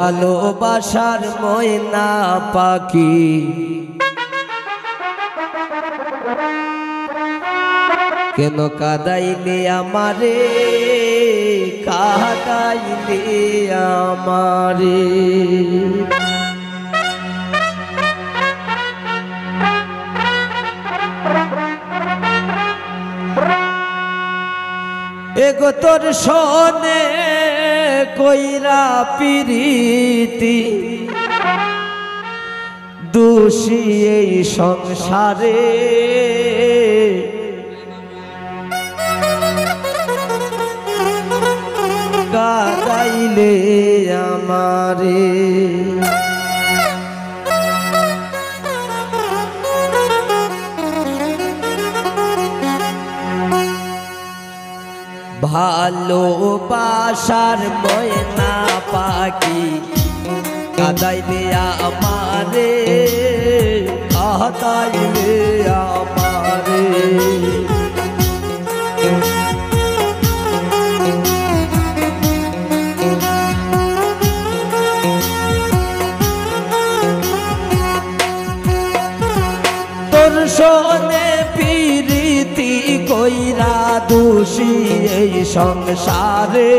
ভালোবাসার ময়না পাখি কেন কাঁদাইলে আমারে, কাঁদাইলে আমারে। এগো তোর শোনে কইরা পিরিতি দোষী এই সংসারে, কাঁদাইলে আমারে। ভালোবাসার ময়না পাখি কাঁদাইলে আমারে, কাঁদাইলে আমারে। তোর শোনে পিরিতি কইরা দোষী এই সংসারে,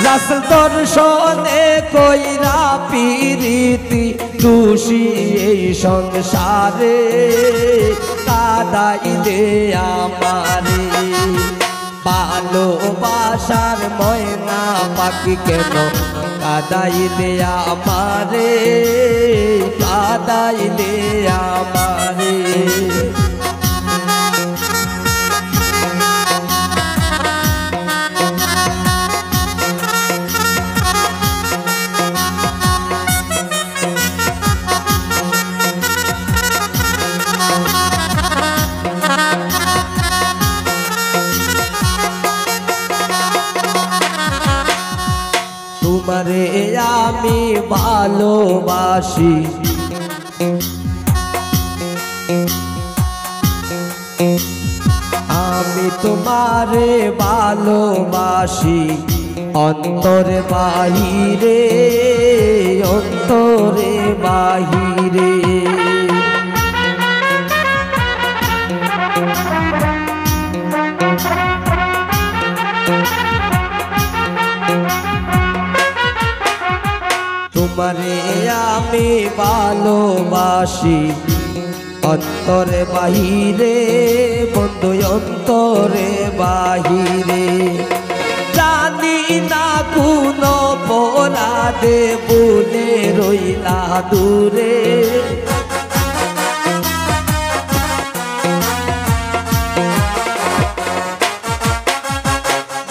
রাসূল তোর শোনে কইরা পিরিতি দোষী এই সংসারে, কাঁদাইলে আমারে। ভালোবাসার ময়না পাখি কেন কাঁদাইলে আমারে, কাঁদাইলে আমারে। তোমারে আমি ভালোবাসি, আমি তোমারে ভালোবাসি অন্তরে বাহিরে, অন্তরে বাহিরে। তোমারে আমি ভালোবাসি অন্তরে বাহিরে, বন্ধু অন্তরে বাহিরে। জানি না কোন অপরাধে বলে রইলা দূরে,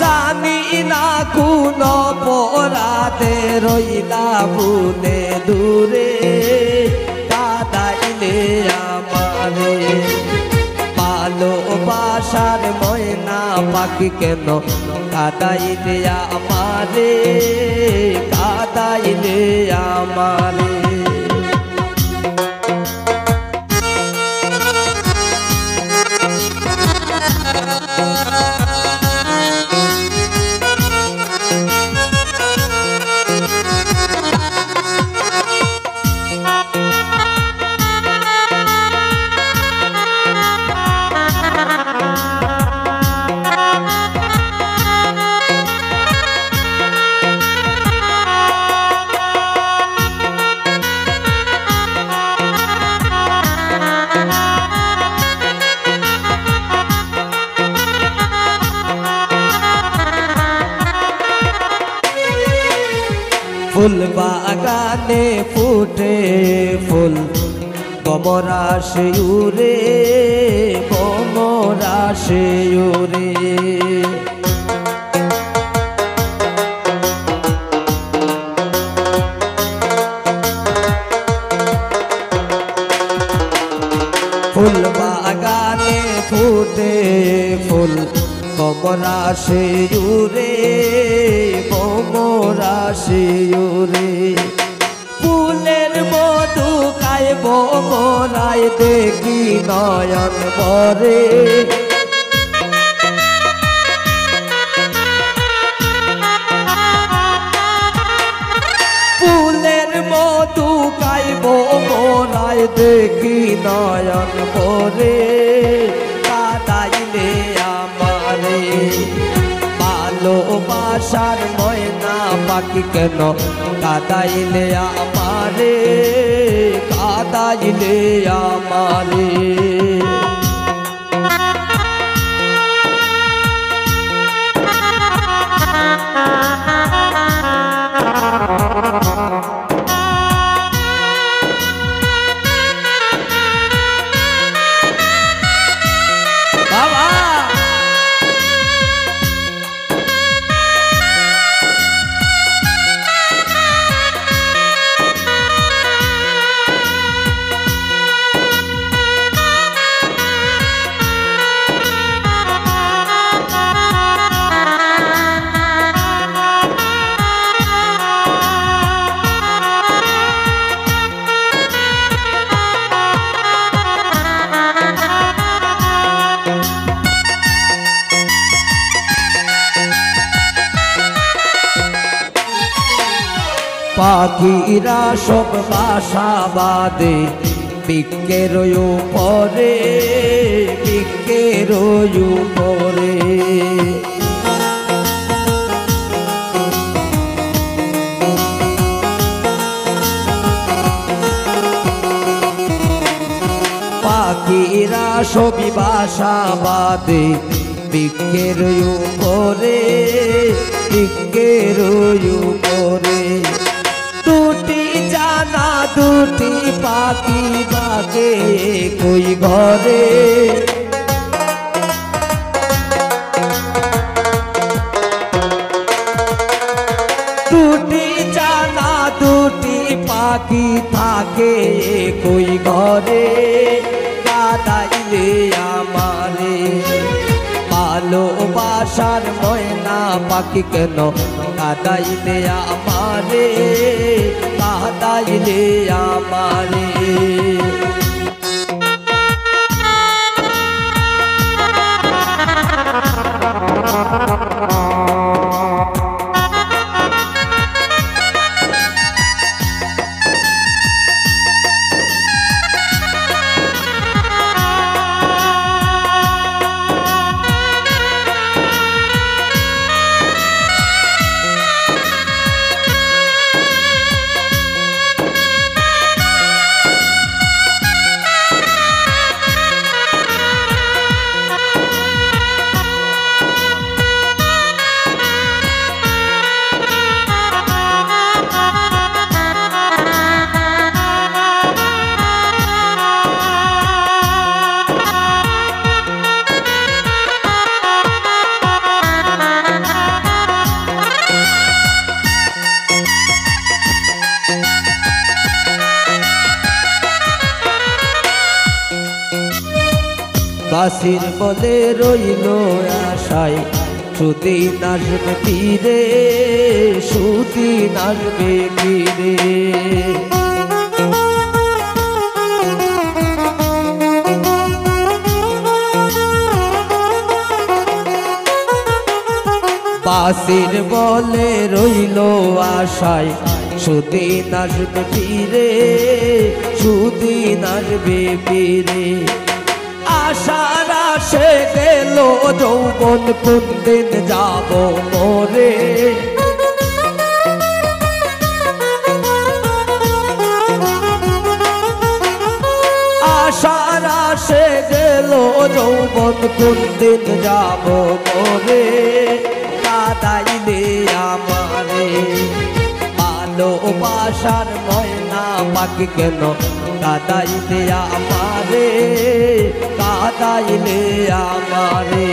জানি না কোন অপরাধে রইলা বলে দূরে, কাঁদাইলে আমারে। ভালোবাসার ময়না পাখি কেন কাঁদাইলে আমারে, কাঁদাইলে আমারে। ফুল বাগানে ফুটে ফুল, কমরা সে উড়ে, কমরা সে উড়ে। ফুল বাগানে ফুটে ফুল, কমরা সে উড়ে, কমরা সে উড়ে। ফুলের মধু খাইব মোরাই দেখি নয়ন ভরে, দেখি নয়ন ভরে কাঁদাইলে আমারে ভালোবাসার ময়না পাখি কেন কাঁদাইলে আমারে কাঁদাইলে আমারে পাখিরা সব বাসা বাঁধে বৃক্ষের উপরে বৃক্ষের উপরে পাখিরা সবই বাসা বাঁধে বৃক্ষের উপরে বৃক্ষের উপরে দুটি জানা দুটি পাখি বাগে কই ঘরে দুটি জানা দুটি পাখি থাকে কই ঘরে কাঁদাইলে আমারে ভালোবাসার ময়না পাখি কেন কাঁদাইলে আমারে কাঁদাইলে আমারে বাসির বলে রইল আশায় সুদিন আসবে ফিরে সুদিন আসবে ফিরে বাসির বলে রইল আশায় সুদিন আসবে ফিরে সুদিন আসবে ফিরে আশার আসে গেল যৌবন কোন দিন যাব মরে আশার আসে গেল যৌবন কোন দিন যাব মরে কাঁদাইলে আমারে ভালোবাসার ময়না পাখি কেন কাঁদাইলে আমারে কাঁদাইলে আমারে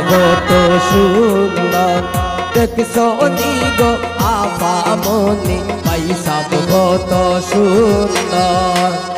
কত সুন্দর দেখছো নি গো আপামনি পাইসাব কত সুন্দর